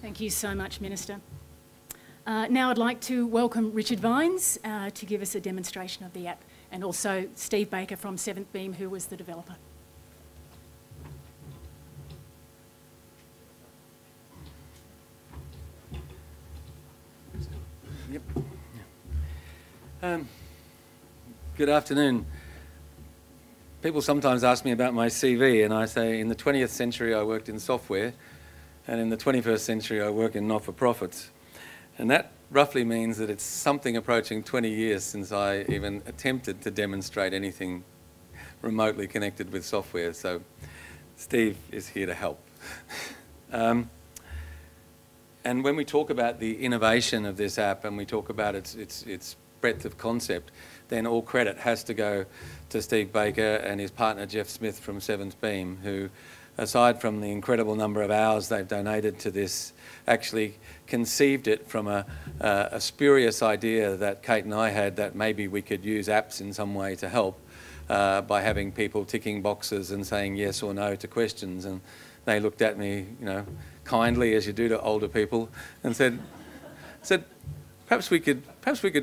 Thank you so much, Minister. Now I'd like to welcome Richard Vines to give us a demonstration of the app, and also Steve Baker from 7th Beam, who was the developer. Yep. Good afternoon. People sometimes ask me about my CV, and I say in the 20th century I worked in software, and in the 21st century I work in not-for-profits. And that roughly means that it's something approaching 20 years since I even attempted to demonstrate anything remotely connected with software. So Steve is here to help. And when we talk about the innovation of this app and we talk about its breadth of concept, then all credit has to go to Steve Baker and his partner Jeff Smith from 7th Beam, who, aside from the incredible number of hours they've donated to this, actually conceived it from a spurious idea that Kate and I had, that maybe we could use apps in some way to help by having people ticking boxes and saying yes or no to questions. And they looked at me, you know, kindly, as you do to older people, and said, perhaps we could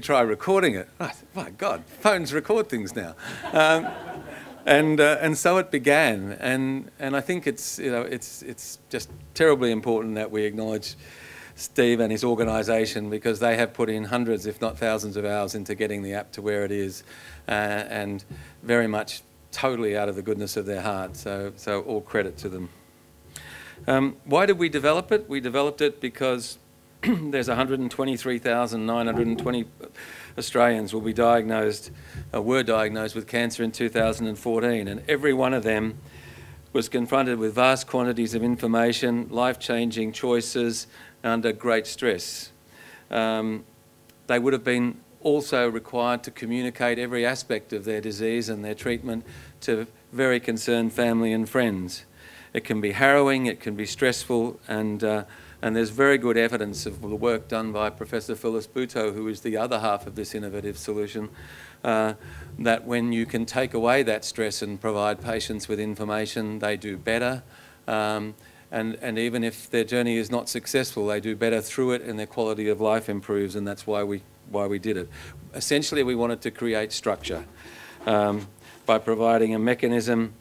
try recording it. Oh, my God, phones record things now. And so it began, and I think it's just terribly important that we acknowledge Steve and his organisation, because they have put in hundreds, if not thousands, of hours into getting the app to where it is, and very much totally out of the goodness of their heart. So all credit to them. Why did we develop it? We developed it because there's 123,920 Australians were diagnosed with cancer in 2014, and every one of them was confronted with vast quantities of information, life-changing choices, under great stress. They would have been also required to communicate every aspect of their disease and their treatment to very concerned family and friends. It can be harrowing, it can be stressful, and there's very good evidence of the work done by Professor Phyllis Butow, who is the other half of this innovative solution, that when you can take away that stress and provide patients with information, they do better. And even if their journey is not successful, they do better through it, and their quality of life improves, and that's why we did it. Essentially, we wanted to create structure by providing a mechanism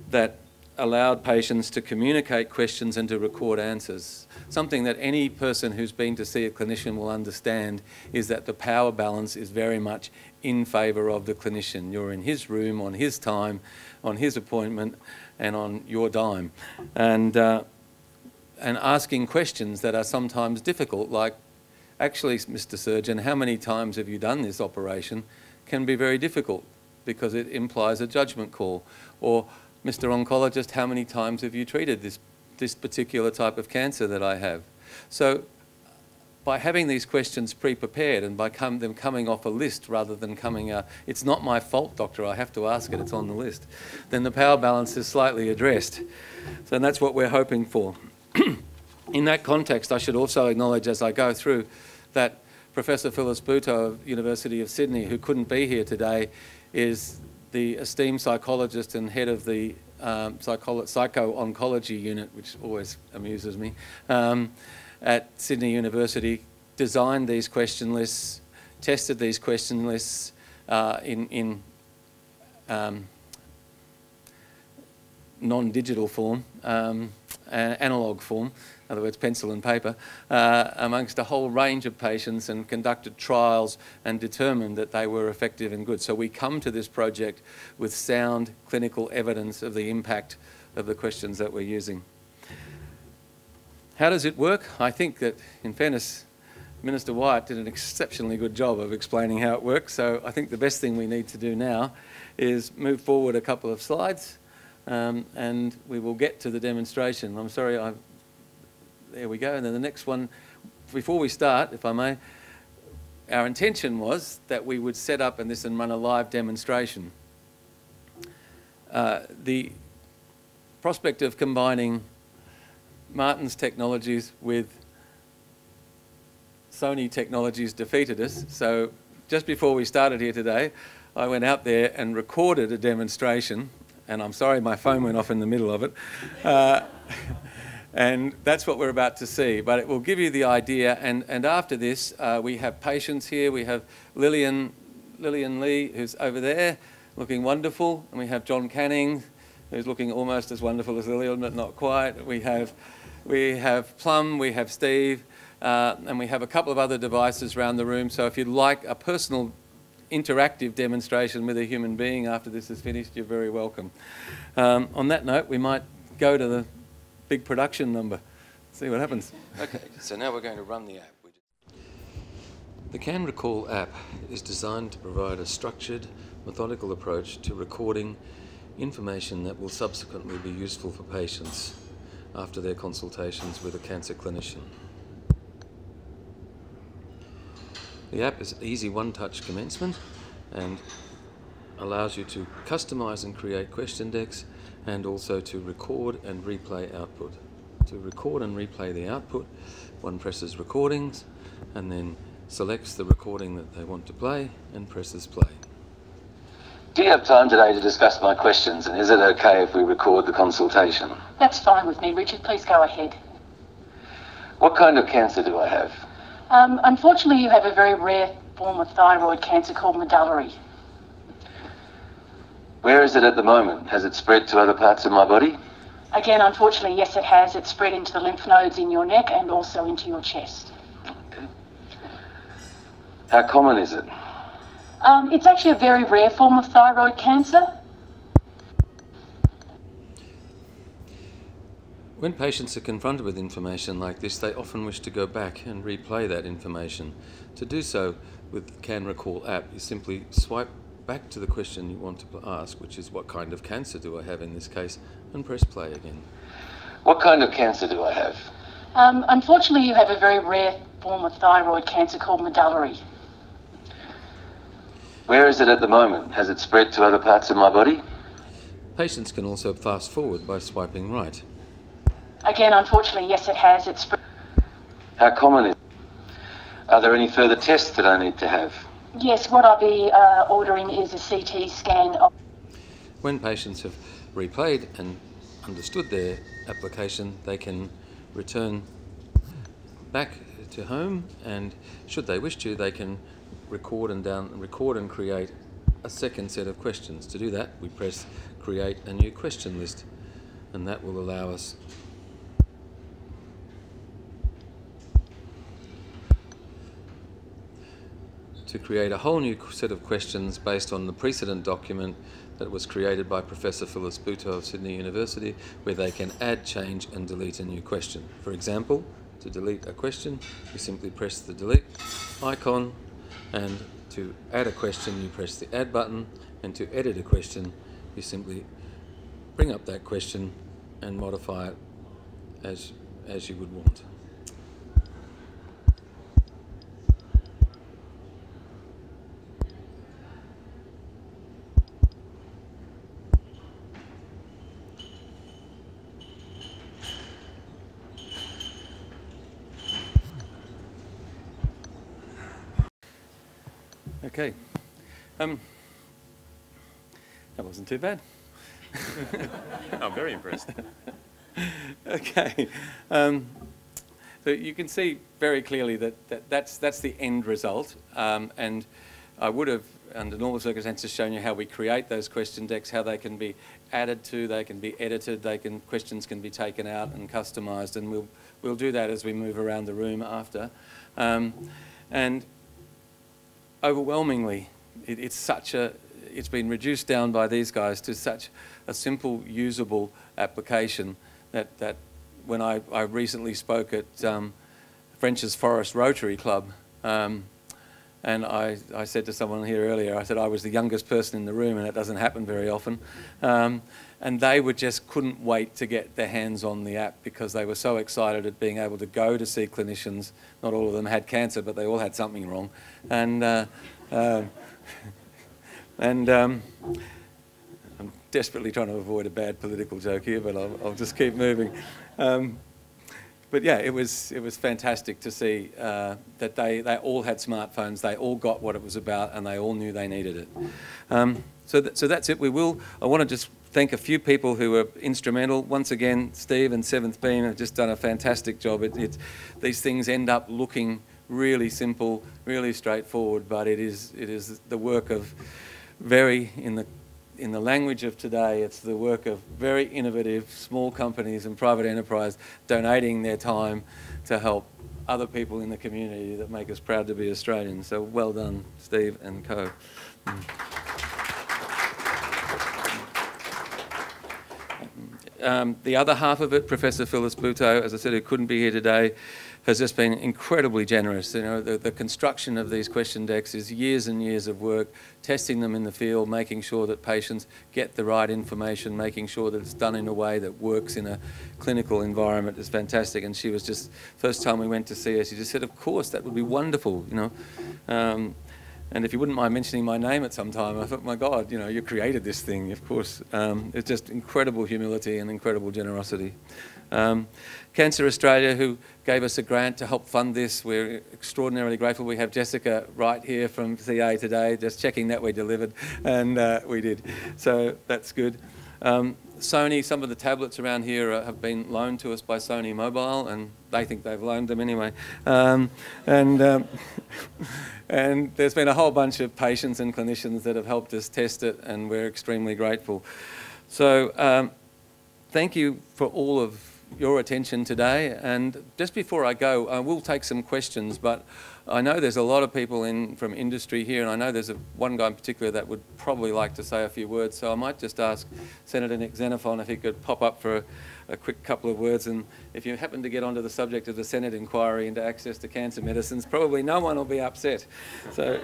that allowed patients to communicate questions and to record answers. Something that any person who's been to see a clinician will understand is that the power balance is very much in favour of the clinician. You're in his room, on his time, on his appointment, and on your dime. And asking questions that are sometimes difficult, like, actually, Mr. Surgeon, how many times have you done this operation, can be very difficult because it implies a judgment call. Or, Mr. Oncologist, how many times have you treated this particular type of cancer that I have? So by having these questions pre-prepared and by them coming off a list rather than coming it's not my fault, doctor, I have to ask it, it's on the list, then the power balance is slightly addressed. So that's what we're hoping for. In that context, I should also acknowledge as I go through that Professor Phyllis Butow of University of Sydney, who couldn't be here today, is the esteemed psychologist and head of the psycho-oncology unit, which always amuses me, at Sydney University, designed these question lists, tested these question lists in non-digital form, analogue form, in other words, pencil and paper, amongst a whole range of patients, and conducted trials and determined that they were effective and good. So we come to this project with sound clinical evidence of the impact of the questions that we're using. How does it work? I think that, in fairness, Minister Wyatt did an exceptionally good job of explaining how it works, so I think the best thing we need to do now is move forward a couple of slides, and we will get to the demonstration. I'm sorry, there we go. And then the next one, before we start, if I may, our intention was that we would set up and run a live demonstration. The prospect of combining Martin's technologies with Sony technologies defeated us. So just before we started here today, I went out there and recorded a demonstration, and I'm sorry my phone went off in the middle of it, And that's what we're about to see, but it will give you the idea. And after this, we have patients here. We have Lillian Lee, who's over there, looking wonderful. And we have John Canning, who's looking almost as wonderful as Lillian, but not quite. We have Plum, we have Steve, and we have a couple of other devices around the room. So if you'd like a personal interactive demonstration with a human being after this is finished, you're very welcome. On that note, we might go to the big production number. See what happens. Okay, so now we're going to run the app. The CAN.recall app is designed to provide a structured, methodical approach to recording information that will subsequently be useful for patients after their consultations with a cancer clinician. The app is easy one-touch commencement and allows you to customise and create question decks, and also to record and replay output. To record and replay the output, one presses recordings and then selects the recording that they want to play and presses play. Do you have time today to discuss my questions, and is it okay if we record the consultation? That's fine with me, Richard. Please go ahead. What kind of cancer do I have? Unfortunately, you have a very rare form of thyroid cancer called medullary. Where is it at the moment? Has it spread to other parts of my body? Again, unfortunately, yes, it has. It's spread into the lymph nodes in your neck and also into your chest. Okay. How common is it? It's actually a very rare form of thyroid cancer. When patients are confronted with information like this, they often wish to go back and replay that information. To do so with the CAN.recall app, you simply swipe back to the question you want to ask, which is what kind of cancer do I have in this case, and press play again. What kind of cancer do I have? Unfortunately, you have a very rare form of thyroid cancer called medullary. Where is it at the moment? Has it spread to other parts of my body? Patients can also fast forward by swiping right. Again, unfortunately, yes, it has. It's spread. How common is it? Are there any further tests that I need to have? Yes, what I'll be ordering is a CT scan. When patients have replayed and understood their application, they can return back to home, and should they wish to, they can record and create a second set of questions. To do that, we press create a new question list, and that will allow us to create a whole new set of questions based on the precedent document that was created by Professor Phyllis Buto of Sydney University, where they can add, change and delete a new question. For example, to delete a question, you simply press the delete icon, and to add a question, you press the add button, and to edit a question, you simply bring up that question and modify it as you would want. Okay, that wasn't too bad. I'm very impressed. Okay, so you can see very clearly that's the end result, and I would have, under normal circumstances, shown you how we create those question decks, how they can be added to, they can be edited, questions can be taken out and customised, and we'll do that as we move around the room after, and overwhelmingly, it's been reduced down by these guys to such a simple, usable application that when I recently spoke at French's Forest Rotary Club, and I said to someone here earlier, I said I was the youngest person in the room, and it doesn't happen very often, and they couldn't wait to get their hands on the app because they were so excited at being able to go to see clinicians. Not all of them had cancer, but they all had something wrong, and I'm desperately trying to avoid a bad political joke here, but I'll just keep moving. But yeah, it was fantastic to see that they all had smartphones, they all got what it was about, and they all knew they needed it. So that's it. I want to just thank a few people who were instrumental. Once again, Steve and 7th Beam have just done a fantastic job. These things end up looking really simple, really straightforward, but it is the work of in the language of today, it's the work of very innovative small companies and private enterprise donating their time to help other people in the community that make us proud to be Australians. So well done, Steve and co. The other half of it, Professor Phyllis Buteau, as I said, who couldn't be here today, has just been incredibly generous. You know, the construction of these question decks is years and years of work, testing them in the field, making sure that patients get the right information, making sure that it's done in a way that works in a clinical environment is fantastic. And she was just, first time we went to see her, she just said, of course, that would be wonderful, you know. And if you wouldn't mind mentioning my name at some time, I thought, my God, you know, you created this thing, of course. It's just incredible humility and incredible generosity. Cancer Australia, who gave us a grant to help fund this, we're extraordinarily grateful. We have Jessica right here from CA today, just checking that we delivered, and we did. So that's good. Sony, some of the tablets around here have been loaned to us by Sony Mobile, and they think they've loaned them anyway. And there's been a whole bunch of patients and clinicians that have helped us test it, and we're extremely grateful. So thank you for all of your attention today. And just before I go, I will take some questions, but I know there's a lot of people from industry here, and I know there's one guy in particular that would probably like to say a few words, so I might just ask Senator Nick Xenophon if he could pop up for a quick couple of words. And if you happen to get onto the subject of the Senate inquiry into access to cancer medicines, probably no one will be upset. So